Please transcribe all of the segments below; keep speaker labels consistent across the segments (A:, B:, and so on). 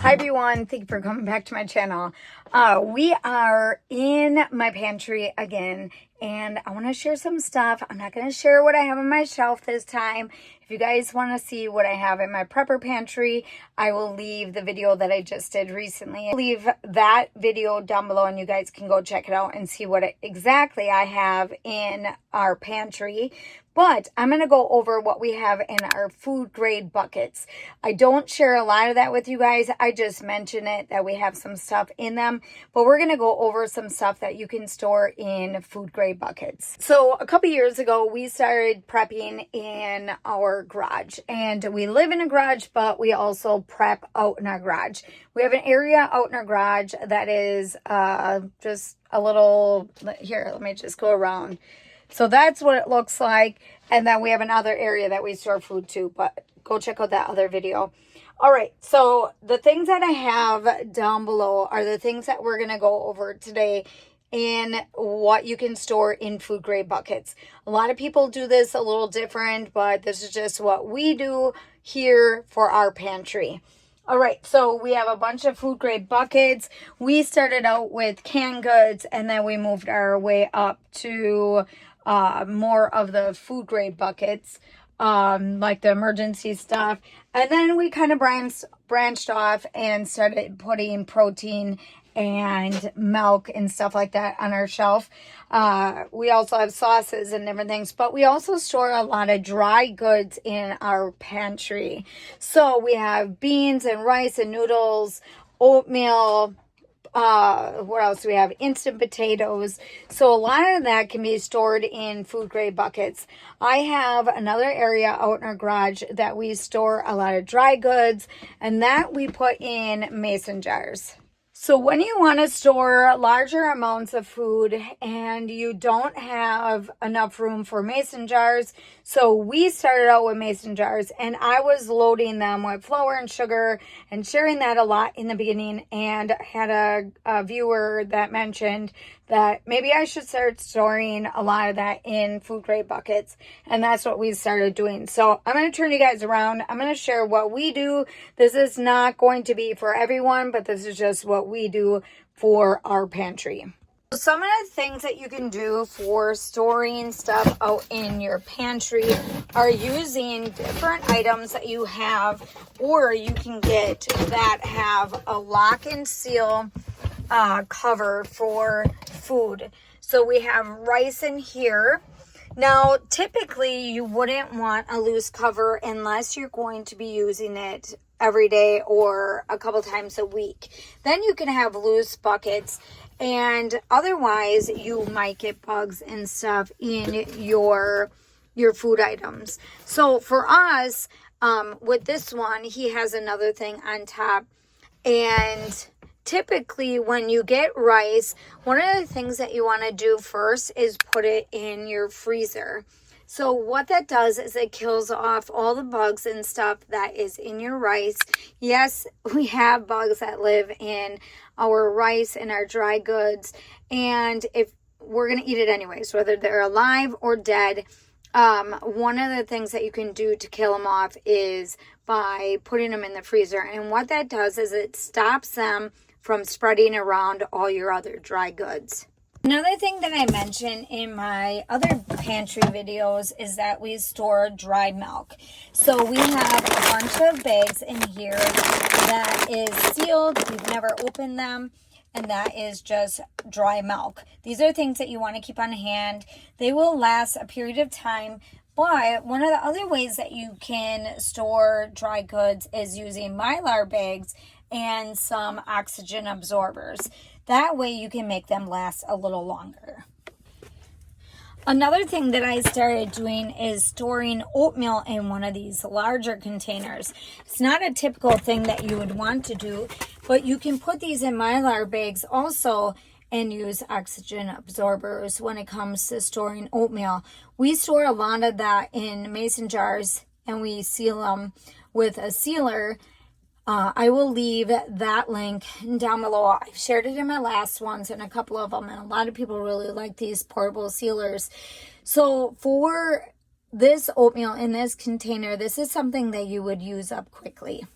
A: Hi everyone, thank you for coming back to my channel. We are in my pantry again, and I want to share some stuff. I'm not going to share what I have on my shelf this time. If you guys want to see what I have in my prepper pantry, I will leave the video that I just did recently. I'll leave that video down below and you guys can go check it out and see what exactly I have in our pantry. But I'm going to go over what we have in our food grade buckets. I don't share a lot of that with you guys. I just mention it that we have some stuff in them. But we're going to go over some stuff that you can store in food grade buckets. So a couple years ago, we started prepping in our garage. And we live in a garage, but we also prep out in our garage. We have an area out in our garage that is just a little, here, let me just go around. So that's what it looks like. And then we have another area that we store food to, but go check out that other video. All right, so the things that I have down below are the things that we're going to go over today in what you can store in food grade buckets. A lot of people do this a little different, but this is just what we do here for our pantry. All right, so we have a bunch of food grade buckets. We started out with canned goods, and then we moved our way up to more of the food grade buckets, like the emergency stuff. And then we kind of branched off and started putting protein and milk and stuff like that on our shelf. We also have sauces and different things, but we also store a lot of dry goods in our pantry. So we have beans and rice and noodles, oatmeal, what else do we have? Instant potatoes. So a lot of that can be stored in food grade buckets. I have another area out in our garage that we store a lot of dry goods, and that we put in mason jars. So when you want to store larger amounts of food and you don't have enough room for mason jars, so we started out with mason jars, and I was loading them with flour and sugar and sharing that a lot in the beginning, and had a viewer that mentioned that maybe I should start storing a lot of that in food grade buckets, and that's what we started doing. So I'm going to turn you guys around. I'm going to share what we do. This is not going to be for everyone, but this is just what we do for our pantry. Some of the things that you can do for storing stuff out in your pantry are using different items that you have, or you can get that have a lock and seal cover for food. So we have rice in here. Now, typically you wouldn't want a loose cover unless you're going to be using it every day or a couple times a week. Then you can have loose buckets, and otherwise you might get bugs and stuff in your food items. So for us, with this one, he has another thing on top, and typically when you get rice, one of the things that you want to do first is put it in your freezer. So what that does is it kills off all the bugs and stuff that is in your rice. Yes, we have bugs that live in our rice and our dry goods, and if we're going to eat it anyways, whether they're alive or dead, one of the things that you can do to kill them off is by putting them in the freezer. And what that does is it stops them from spreading around all your other dry goods. Another thing that I mentioned in my other pantry videos is that we store dry milk. So we have a bunch of bags in here that is sealed. We've never opened them, and that is just dry milk. These are things that you want to keep on hand. They will last a period of time. But one of the other ways that you can store dry goods is using Mylar bags and some oxygen absorbers. That way you can make them last a little longer. Another thing that I started doing is storing oatmeal in one of these larger containers. It's not a typical thing that you would want to do, but you can put these in Mylar bags also and use oxygen absorbers when it comes to storing oatmeal. We store a lot of that in mason jars and we seal them with a sealer. I will leave that link down below. I've shared it in my last ones and a couple of them, and a lot of people really like these portable sealers. So for this oatmeal in this container, this is something that you would use up quickly.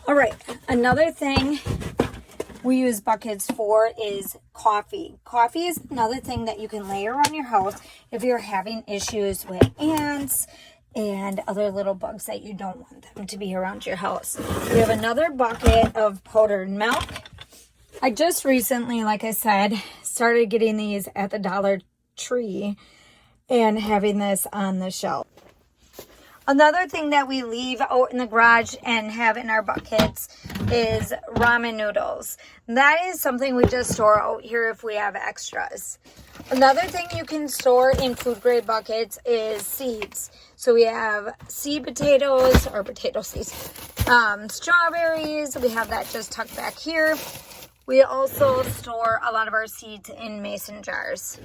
A: All right, another thing we use buckets for is coffee. Coffee is another thing that you can lay around your house if you're having issues with ants and other little bugs that you don't want them to be around your house. We have another bucket of powdered milk. I just recently, like I said, started getting these at the Dollar Tree and having this on the shelf. Another thing that we leave out in the garage and have in our buckets is ramen noodles. That is something we just store out here if we have extras. Another thing you can store in food grade buckets is seeds. So we have seed potatoes or potato seeds, strawberries. We have that just tucked back here. We also store a lot of our seeds in mason jars.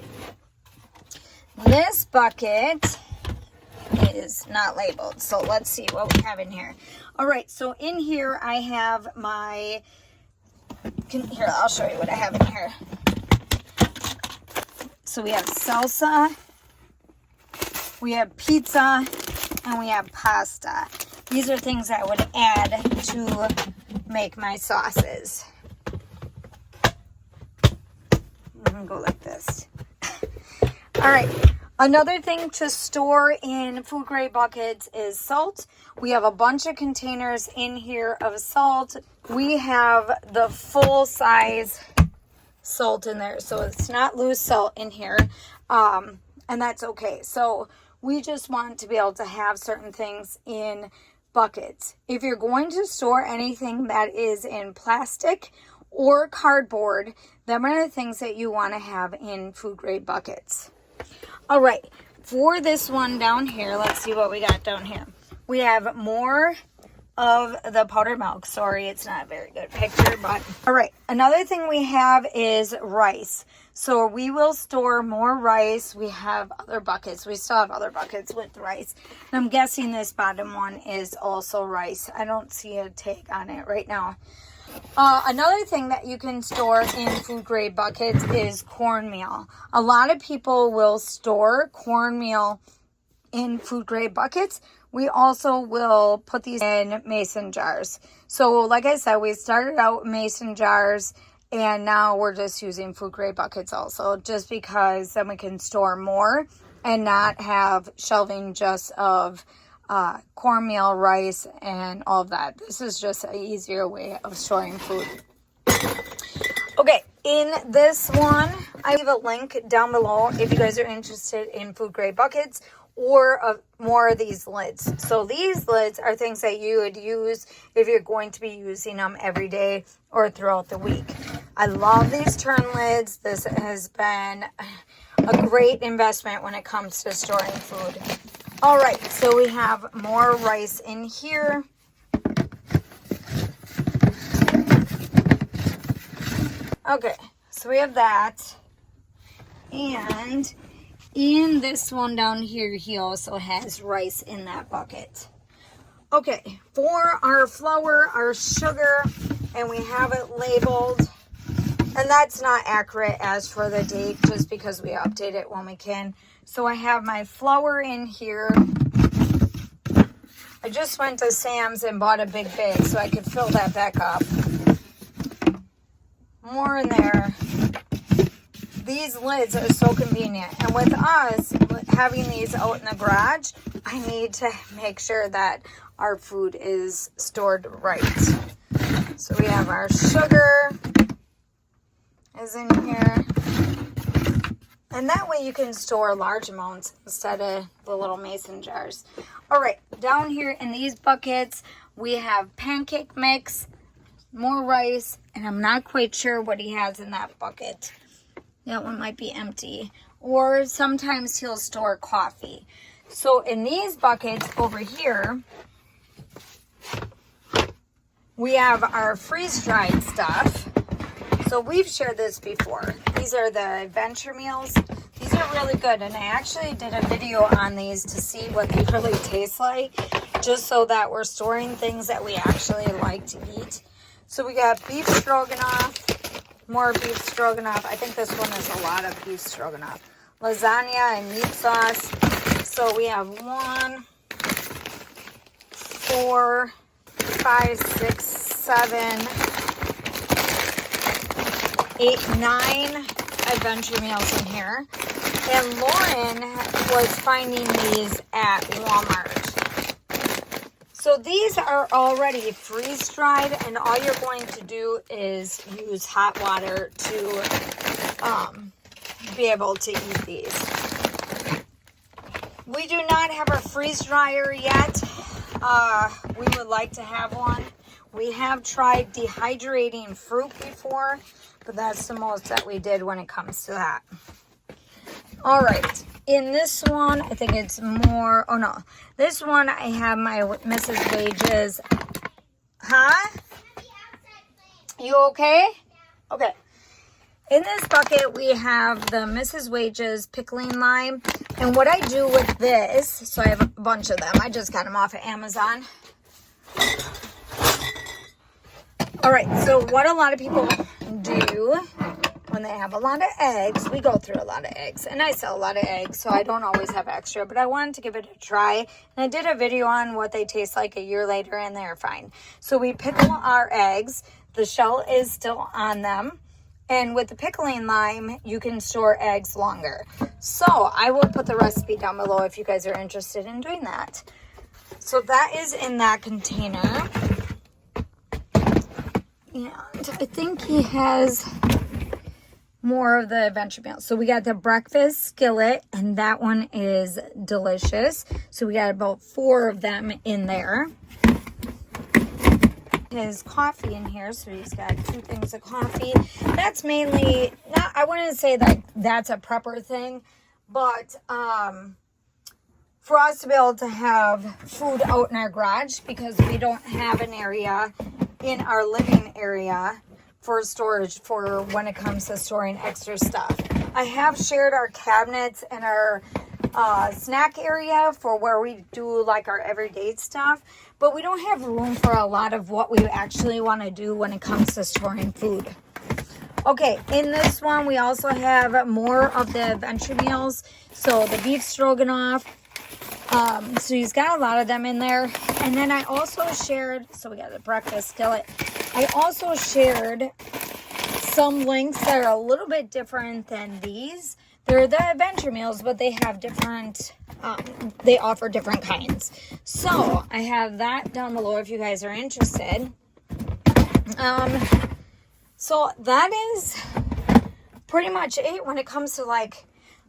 A: This bucket is not labeled, so let's see what we have in here. All right, so in here I have my, here, I'll show you what I have in here. So we have salsa, we have pizza, and we have pasta. These are things I would add to make my sauces. I'm gonna go like this. All right. Another thing to store in food grade buckets is salt. We have a bunch of containers in here of salt. We have the full size salt in there, so it's not loose salt in here, and that's okay. So we just want to be able to have certain things in buckets. If you're going to store anything that is in plastic or cardboard, them are the things that you want to have in food grade buckets. All right, for this one down here, let's see what we got down here. We have more of the powdered milk. Sorry, it's not a very good picture, but all right. Another thing we have is rice. So we will store more rice. We have other buckets. We still have other buckets with rice. And I'm guessing this bottom one is also rice. I don't see a tag on it right now. Another thing that you can store in food grade buckets is cornmeal. A lot of people will store cornmeal in food grade buckets. We also will put these in mason jars. So like I said, we started out mason jars and now we're just using food grade buckets also, just because then we can store more and not have shelving just of cornmeal, rice, and all of that. This is just an easier way of storing food. Okay, in this one, I leave a link down below if you guys are interested in food grade buckets or more of these lids. So these lids are things that you would use if you're going to be using them every day or throughout the week. I love these turn lids. This has been a great investment when it comes to storing food. All right, so we have more rice in here. Okay, so we have that. And in this one down here, he also has rice in that bucket. Okay, for our flour, our sugar, and we have it labeled. And that's not accurate as for the date, just because we update it when we can. So I have my flour in here. I just went to Sam's and bought a big bag so I could fill that back up. More in there. These lids are so convenient. And with us having these out in the garage, I need to make sure that our food is stored right. So we have our sugar is in here. And that way you can store large amounts instead of the little mason jars. All right, down here in these buckets, we have pancake mix, more rice, and I'm not quite sure what he has in that bucket. That one might be empty. or sometimes he'll store coffee. So in these buckets over here, we have our freeze-dried stuff. So we've shared this before. These are the adventure meals. These are really good, and I actually did a video on these to see what they really taste like, just so that we're storing things that we actually like to eat. So we got beef stroganoff, more beef stroganoff. I think this one is a lot of beef stroganoff. Lasagna and meat sauce. So we have 1, 4, 5, 6, 7, 8, 9 adventure meals in here. And Lauren was finding these at Walmart. So these are already freeze-dried, and all you're going to do is use hot water to be able to eat these. We do not have a freeze dryer yet. We would like to have one. We have tried dehydrating fruit before, but that's the most that we did when it comes to that. All right, in this one, I think it's more, oh no, this one I have my Mrs. Wages. Huh? You okay? Okay. In this bucket, we have the Mrs. Wages pickling lime. And what I do with this, so I have a bunch of them. I just got them off of Amazon. All right, so what a lot of people do when they have a lot of eggs, we go through a lot of eggs. And I sell a lot of eggs, so I don't always have extra. But I wanted to give it a try. And I did a video on what they taste like a year later, and they're fine. So we pickle our eggs. The shell is still on them. And with the pickling lime, you can store eggs longer. So I will put the recipe down below if you guys are interested in doing that. So that is in that container. And I think he has more of the adventure meals. So we got the breakfast skillet, and that one is delicious. So we got about 4 of them in there. His coffee in here, so he's got 2 things of coffee. That's mainly, not, I wouldn't say that that's a prepper thing, but for us to be able to have food out in our garage, because we don't have an area in our living area for storage for when it comes to storing extra stuff. I have shared our cabinets and our snack area for where we do like our everyday stuff, but we don't have room for a lot of what we actually want to do when it comes to storing food. Okay, in this one we also have more of the adventure meals. So the beef stroganoff, so he's got a lot of them in there. And then I also shared, so we got the breakfast skillet. I also shared some links that are a little bit different than these. They're the adventure meals, but they have different, they offer different kinds. So I have that down below if you guys are interested. So that is pretty much it when it comes to like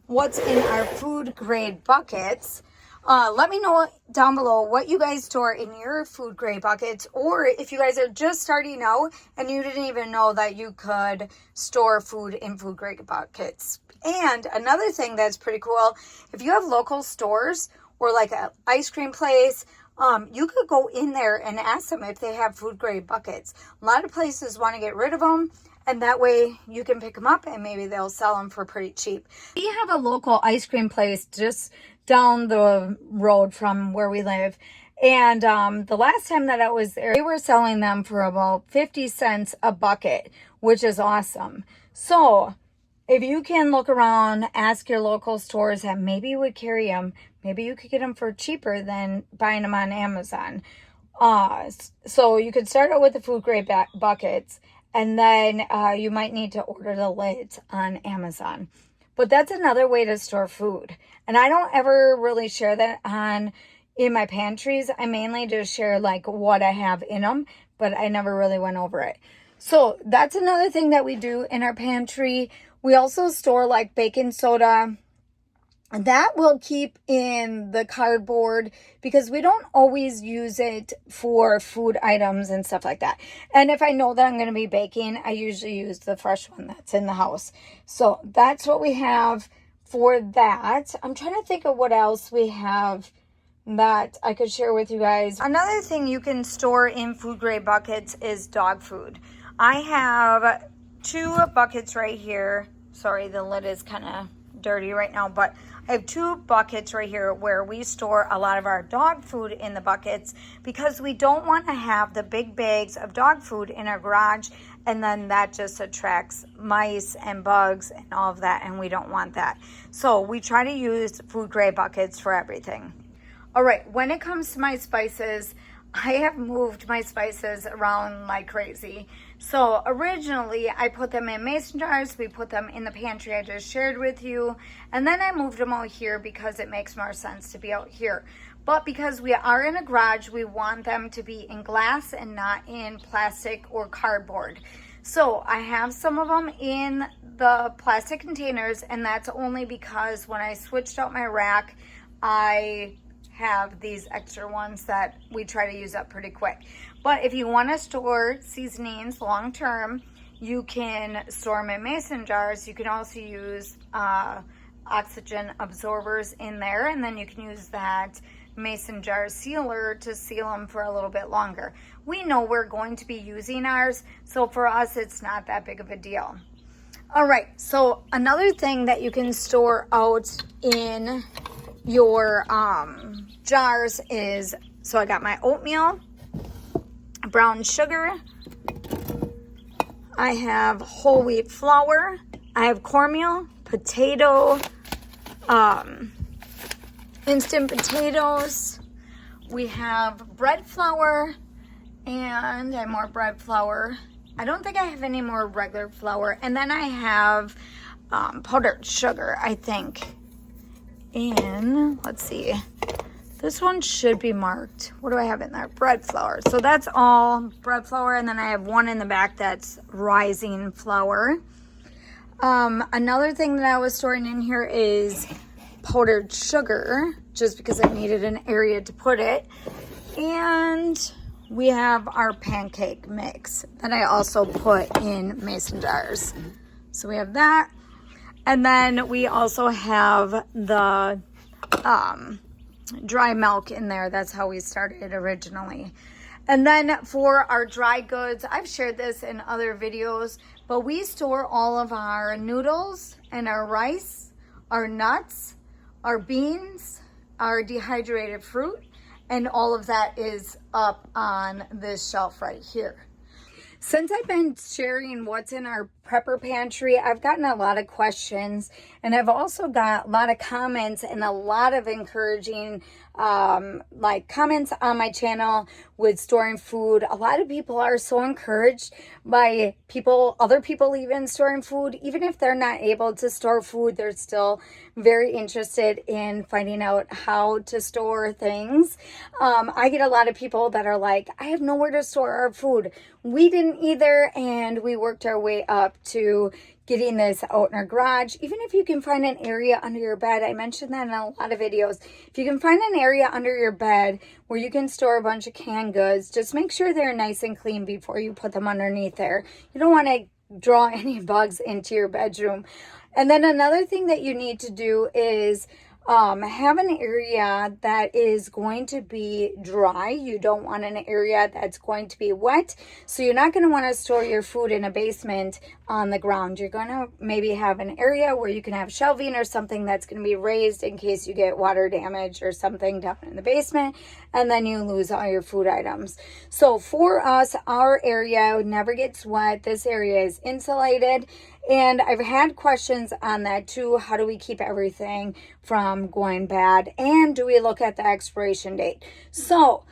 A: what's in our food grade buckets. Let me know down below what you guys store in your food grade buckets, or if you guys are just starting out and you didn't even know that you could store food in food grade buckets. And another thing that's pretty cool, if you have local stores or like an ice cream place, you could go in there and ask them if they have food grade buckets. A lot of places want to get rid of them, and that way you can pick them up and maybe they'll sell them for pretty cheap. We have a local ice cream place just down the road from where we live. And the last time that I was there, they were selling them for about 50 cents a bucket, which is awesome. So if you can look around, ask your local stores that maybe would carry them. Maybe you could get them for cheaper than buying them on Amazon. So you could start out with the food grade buckets, and then you might need to order the lids on Amazon. But that's another way to store food. And I don't ever really share that in my pantries. I mainly just share like what I have in them, but I never really went over it. So that's another thing that we do in our pantry. We also store like baking soda. That will keep in the cardboard because we don't always use it for food items and stuff like that. And if I know that I'm going to be baking, I usually use the fresh one that's in the house. So that's what we have for that. I'm trying to think of what else we have that I could share with you guys. Another thing you can store in food grade buckets is dog food. I have 2 buckets right here. Sorry, the lid is kind of dirty right now, but I have 2 buckets right here where we store a lot of our dog food in the buckets because we don't want to have the big bags of dog food in our garage, and then that just attracts mice and bugs and all of that, and we don't want that. So we try to use food grade buckets for everything. All right, when it comes to my spices, I have moved my spices around like crazy. So originally I put them in mason jars. We put them in the pantry I just shared with you. And then I moved them out here because it makes more sense to be out here. But because we are in a garage, we want them to be in glass and not in plastic or cardboard. So I have some of them in the plastic containers, and that's only because when I switched out my rack, I have these extra ones that we try to use up pretty quick. But if you want to store seasonings long term, you can store them in mason jars. You can also use oxygen absorbers in there, and then you can use that mason jar sealer to seal them for a little bit longer. We know we're going to be using ours, so for us it's not that big of a deal. All right, so another thing that you can store out in your jars is, so I got my oatmeal, brown sugar, I have whole wheat flour, I have cornmeal, potato, instant potatoes, we have bread flour, and I have more bread flour. I don't think I have any more regular flour. And then I have powdered sugar, I think. And let's see, this one should be marked. What do I have in there? Bread flour. So that's all bread flour. And then I have one in the back that's rising flour. Another thing that I was storing in here is powdered sugar, just because I needed an area to put it. And we have our pancake mix that I also put in mason jars. So we have that. And then we also have the dry milk in there. That's how we started originally. And then for our dry goods, I've shared this in other videos, but we store all of our noodles and our rice, our nuts, our beans, our dehydrated fruit, and all of that is up on this shelf right here. Since I've been sharing what's in our prepper pantry, I've gotten a lot of questions, and I've also got a lot of comments and a lot of encouraging comments on my channel with storing food. A lot of people are so encouraged by other people even storing food. Even if they're not able to store food, they're still very interested in finding out how to store things. I get a lot of people that are like, I have nowhere to store our food. We didn't either, and we worked our way up to getting this out in our garage. Even if you can find an area under your bed, I mentioned that in a lot of videos. If you can find an area under your bed where you can store a bunch of canned goods, just make sure they're nice and clean before you put them underneath there. You don't want to draw any bugs into your bedroom. And then another thing that you need to do is have an area that is going to be dry. You don't want an area that's going to be wet. So you're not going to want to store your food in a basement on the ground. You're going to maybe have an area where you can have shelving or something that's going to be raised in case you get water damage or something down in the basement, and then you lose all your food items. So for us, our area never gets wet. This area is insulated. And I've had questions on that too. How do we keep everything from going bad? And do we look at the expiration date? So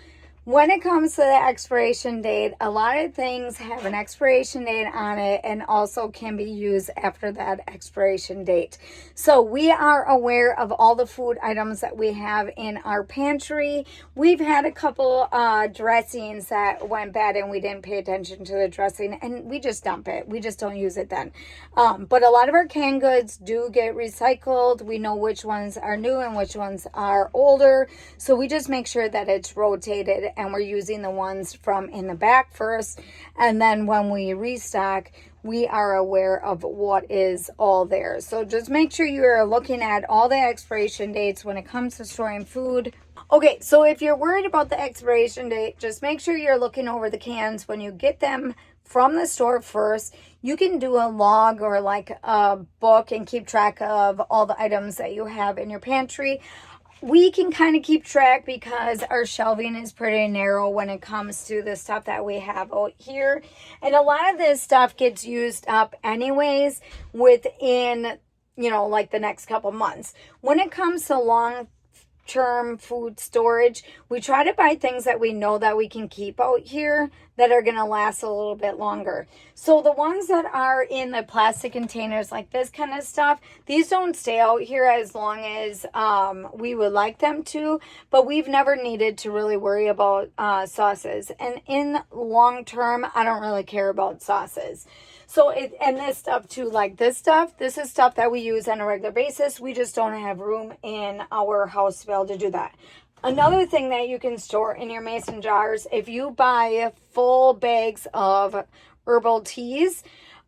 A: when it comes to the expiration date, a lot of things have an expiration date on it and also can be used after that expiration date. So we are aware of all the food items that we have in our pantry. We've had a couple dressings that went bad and we didn't pay attention to the dressing and we just dump it. We just don't use it then. But a lot of our canned goods do get recycled. We know which ones are new and which ones are older. So we just make sure that it's rotated and we're using the ones from in the back first. And then when we restock, we are aware of what is all there. So just make sure you're looking at all the expiration dates when it comes to storing food. Okay, so if you're worried about the expiration date, just make sure you're looking over the cans when you get them from the store first. You can do a log or like a book and keep track of all the items that you have in your pantry. We can kind of keep track because our shelving is pretty narrow when it comes to the stuff that we have out here. And a lot of this stuff gets used up anyways within, like the next couple months. When it comes to long-term food storage, we try to buy things that we know that we can keep out here that are going to last a little bit longer. So the ones that are in the plastic containers, like this kind of stuff, these don't stay out here as long as we would like them to, but we've never needed to really worry about sauces. And in long term, I don't really care about sauces. So, and this stuff too, like this is stuff that we use on a regular basis. We just don't have room in our house to be able to do that. Another thing that you can store in your mason jars, if you buy full bags of herbal teas,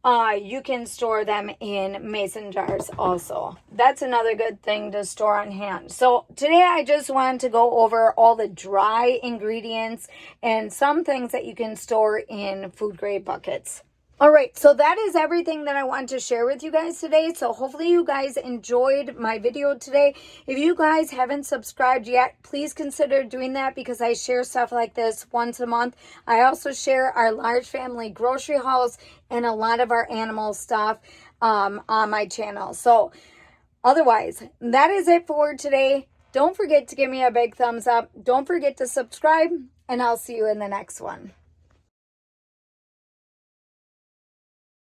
A: you can store them in mason jars also. That's another good thing to store on hand. So today I just wanted to go over all the dry ingredients and some things that you can store in food grade buckets. All right, so that is everything that I wanted to share with you guys today. So hopefully you guys enjoyed my video today. If you guys haven't subscribed yet, please consider doing that because I share stuff like this once a month. I also share our large family grocery hauls and a lot of our animal stuff on my channel. So otherwise, that is it for today. Don't forget to give me a big thumbs up. Don't forget to subscribe, and I'll see you in the next one.